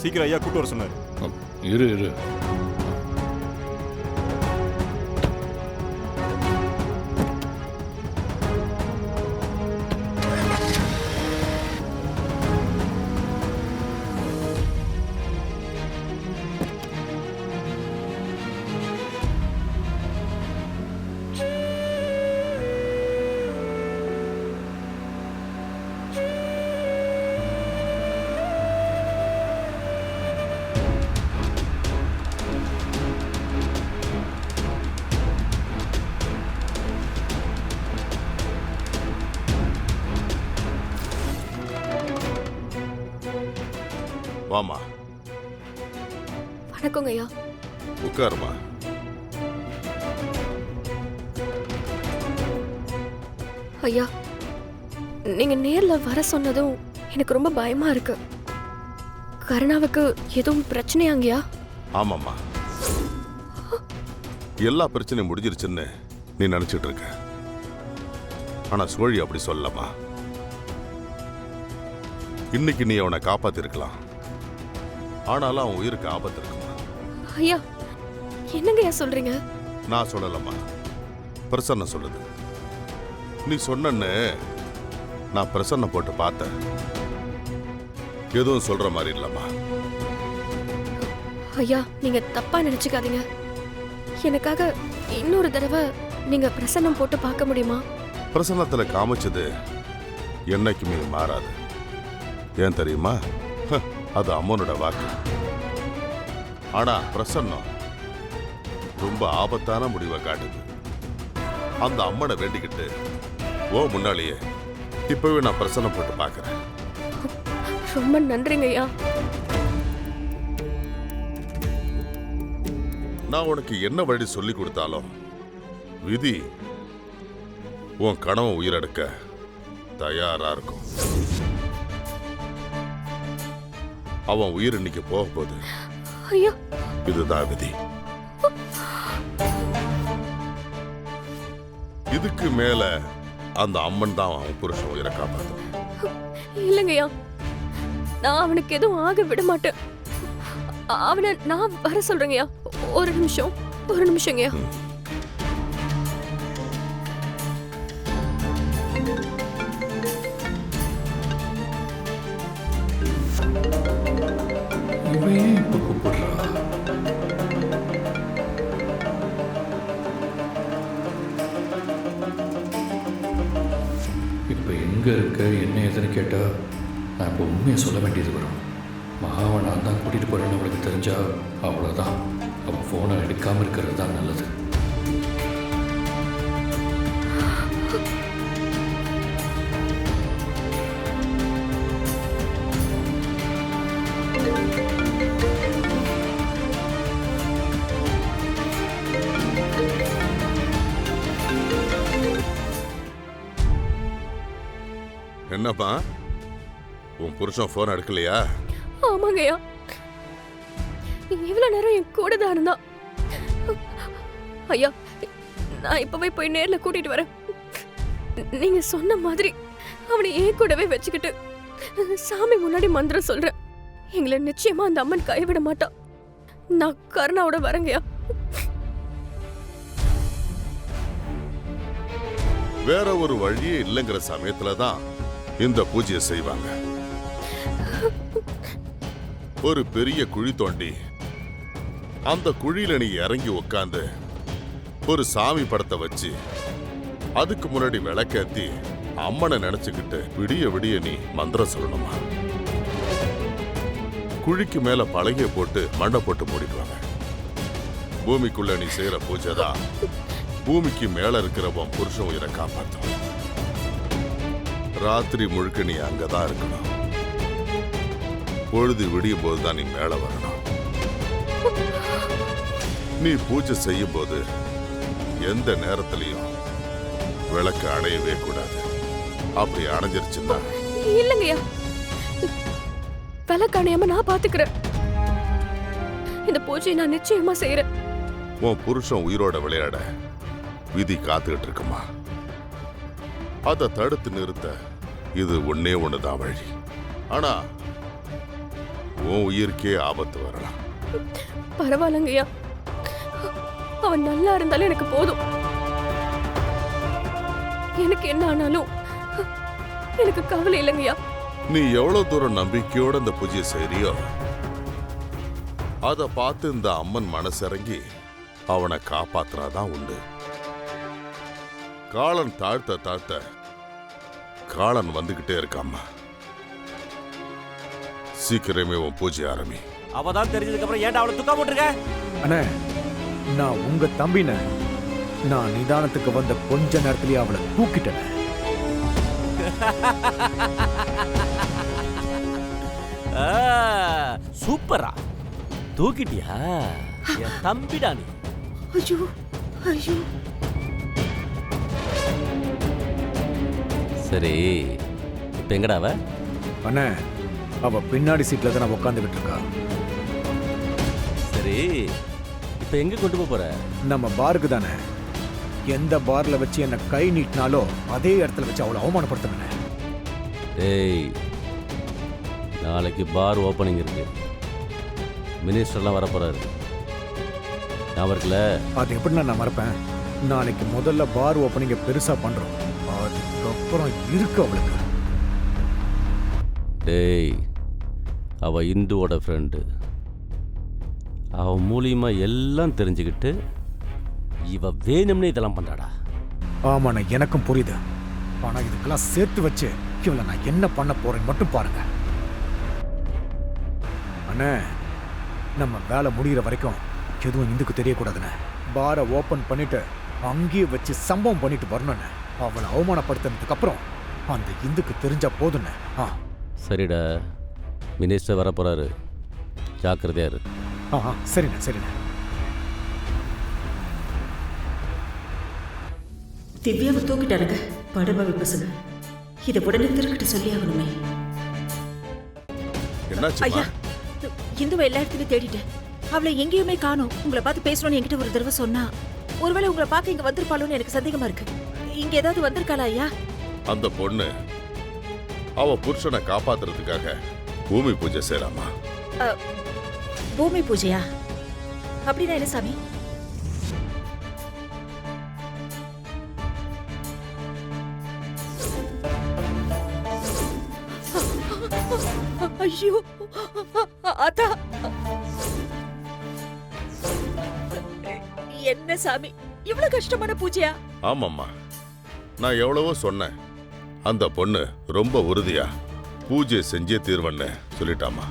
சீக்கிரம் ஐயா கூட்டு வர சொன்னார். இரு இரு. வாமா. வணக்கங்க ஐயா. உட்காருமா. ஐயா, நீங்க நேர்ல வர சொன்னதும் எனக்கு ரொம்ப பயமா இருக்கு. கருணாவுக்கு எதுவும் பிரச்சனையாங்கயா? ஆமாம்மா, எல்லா பிரச்சனையும் முடிஞ்சிருச்சுன்னு நீ நினைச்சிட்டு இருக்க. ஆனா சோழி அப்படி சொல்லமா. இன்னைக்கு நீ அவனை காப்பாத்திருக்கலாம், ஆனாலும் அவன் உயிருக்கு ஆபத்து இருக்குமா. ஐயா, என்னங்கய்யா சொல்றீங்க? நான் சொல்லலம்மா, பிரசன்ன சொல்லுது. நீ சொன்னன்னு நான் பிரசன்ன போட்டு பார்த்தேன். எதுவும் சொல்ற மாதிரி இல்லம்மா. ஐயா, நீங்க தப்பா நினைச்சுக்காதீங்க. எனக்காக இன்னொரு தடவை நீங்க பிரசன்னம் போட்டு பார்க்க முடியுமா? பிரசன்னத்துல காமிச்சது என்னைக்குமே மாறாது. ஏன் தெரியுமா? அது அம்மனோட வாக்கு. ஆனா பிரசன்னம் ரொம்ப ஆபத்தான முடிவை காட்டுது. அந்த அம்மனை வேண்டிக்கிட்டு ஓ முன்னாலேயே இப்பவே நான் பிரசன்னம் போட்டு பார்க்கறேன். ரொம்ப நன்றிங்க ஐயா. நான் உனக்கு என்ன வழி சொல்லி கொடுத்தாலும் விதி உன் கனவை உயிரெடுக்க தயாரா இருக்கும். அவன் உயிர் இன்னைக்கு போக போகுது. ஐயா, இதுதான் விதி. இதுக்கு மேல அந்த அம்மன் தான் அவன் புருஷன் உயிரை காப்பாற்றும். இல்லைங்கய்யா, நான் அவனுக்கு எதுவும் ஆக விட மாட்டேன். அவனை நான் வர சொல்றேங்கய்யா. ஒரு நிமிஷங்கய்யா. இப்ப கூப்பிடுறா. இப்ப எங்க இருக்க என்ன ஏதுன்னு கேட்டா நான் இப்போ உண்மையை சொல்ல வேண்டியது வரும். மகாவை நான் தான் கூட்டிட்டு போறேன்னு அவளுக்கு தெரிஞ்சா அவ்வளோதான். அவன் ஃபோனை எடுக்காம இருக்கிறது தான் நல்லது. என்னப்பா, உன் புருஷன் போன் எடுக்கலையா? ஆமாங்கய்யா, இவ்வளவு நேரம் என் கூட தான் இருந்தான். ஐயா, நான் இப்பவே போய் நேர்ல கூட்டிட்டு வரேன். நீங்க சொன்ன மாதிரி அவனை ஏன் கூடவே வச்சுக்கிட்டு சாமி முன்னாடி மந்திரம் சொல்றேன். எங்களை நிச்சயமா அந்த அம்மன் கைவிட மாட்டா. நான் கருணாவோட வரேங்கய்யா. வேற ஒரு வழியே இல்லைங்கிற சமயத்துலதான் இந்த பூஜையை செய்வாங்க. ஒரு பெரிய குழி தோண்டி அந்த குழியில நீ இறங்கி உட்காந்து ஒரு சாமி படத்தை வச்சு அதுக்கு முன்னாடி விளக்கேத்தி அம்மனை நினைச்சுக்கிட்டு விடிய விடிய நீ மந்திரம் சொல்லணுமா. குழிக்கு மேல பலகைய போட்டு மண்ணை போட்டு மூடிடுவாங்க. பூமிக்குள்ள நீ செய்யற பூஜை தான் பூமிக்கு மேல இருக்கிறவன் புருஷன் உயிரை காப்பாற்றும். ராத்திரி முழுக்க நீ அங்கதான் இருக்கணும். பொழுது விடியும் போதுதான் நீ மேல வரணும். நீ பூஜை செய்யும் போது எந்த நேரத்திலையும் விளக்கு அணையவே கூடாது. அப்படி அணைஞ்சிருச்சுன்னா இல்லங்கய்யா, விளக்கு அணையாம நான் பாத்துக்கிறேன். இந்த பூஜையை நான் நிச்சயமா செய்யறேன். உன் புருஷன் உயிரோட விளையாட விதி காத்துக்கிட்டு இருக்குமா. அதை தடுத்து நிறுத்த இது ஒன்னே ஒண்ணுதான் வழி. ஆனா உன் உயிருக்கே ஆபத்து வரலாம். பரவாயில்லங்கய்யா, அவன் நல்லா இருந்தாலும் எனக்கு போதும். எனக்கு என்ன ஆனாலும் எனக்கு கவலை இல்லைங்கய்யா. நீ எவ்வளவு தூரம் நம்பிக்கையோட இந்த பூஜையை செய்றியோ அதை பார்த்து இந்த அம்மன் மனசிறங்கி அவனை காப்பாத்துறாதான் உண்டு. காலன் தாழ்த்த தாழ்த்த காலன் வந்துகிட்டே இருக்காம்மா. சீக்கிரமே உன் பூஜை ஆரம்பி. அவதான் தெரிஞ்சதுக்கு அப்புறம் ஏன்டா அவளை துக்கா போட்டுருக்க? அண்ணே, நான் உங்க தம்பின. நான் நிதானத்துக்கு வந்த கொஞ்ச நேரத்திலேயே அவளை தூக்கிட்டேன். சூப்பரா தூக்கிட்டியா? என் தம்பிடா நீ. ஐயோ ஐயோ. சரி, இப்ப எங்கடா அவ? அண்ணே, அவ பின்னாடி சீட்ல தான் நான் உட்காந்துக்கிட்டு இருக்கா. சரி, இப்ப எங்க கொண்டு போற? நம்ம பாருக்கு தானே. எந்த பார்ல வச்சு என்ன கை நீட்டினாலோ அதே இடத்துல வச்சு அவளை அவமானப்படுத்தணும். டேய், நாளைக்கு பார் ஓப்பனிங் இருக்கு. மினிஸ்டர்லாம் வரப்போறாரு. ஞாபகம் இருக்குல்ல? அது எப்படி நான் மறப்பேன்? நாளைக்கு முதல்ல பார் ஓப்பனிங்க பெருசா பண்றோம். அதுக்கப்புறம் இருக்கு அவளுக்கு. டேய், அவ இந்துவோட ஃப்ரெண்டு. அவ மூலியமா எல்லாம் தெரிஞ்சுக்கிட்டு இவ வேணும்னே இதெல்லாம் பண்றாடா. ஆமாண்ணா, எனக்கும் புரியுது. ஆனா இதுக்கெல்லாம் சேர்த்து வச்சு இவளை நான் என்ன பண்ண போறேன்னு மட்டும் பாருங்க. அண்ணே, நம்ம வேலை முடிகிற வரைக்கும் எதுவும் இந்துக்கு தெரியக்கூடாதுண்ணே. பாரை ஓப்பன் பண்ணிட்டு அங்கேயே வச்சு சம்பவம் பண்ணிட்டு வரணும்ண்ணே. அவளை அவமானப்படுத்தினதுக்கு அப்புறம் அந்த இந்துக்கு தெரிஞ்சா போதுண்ணே. சரிடா, மினிஸ்டர் வரப்போறாரு, ஜாக்கிரதையா இரு. சரிண்ணே சரிண்ணே. திவ்யாவை தூக்கிட்டாருங்க படுபாவி பசங்க. இதை உடனே திருக்கிட்டு சொல்லி ஆகணுமே. என்னாச்சுமா? இந்துவை எல்லா இடத்துலயும் தேடிட்டேன். அவளை எங்கேயுமே காணோம். உங்களை பார்த்து பேசணும்னு என்கிட்ட ஒரு தடவை சொன்னா. ஒருவேளை உங்களை பார்க்க இங்க வந்திருப்பாளோன்னு எனக்கு சந்தேகமா இருக்கு. இங்க ஏதாவது வந்திருக்காளா ஐயா? அந்த பொண்ணு அவ புருஷனை காப்பாத்துறதுக்காக பூமி பூஜை செய்யலாமா? பூமி பூஜையா? அப்படின்னா என்ன சாமி? ஐயோ அதா, என்ன சாமி இவ்வளவு கஷ்டமான பூஜையா? ஆமாம்மா, நான் எவ்வளவோ சொன்னேன். அந்த பொண்ணு ரொம்ப உறுதியா பூஜை செஞ்சே தீர்வன்னு சொல்லிட்டாமா.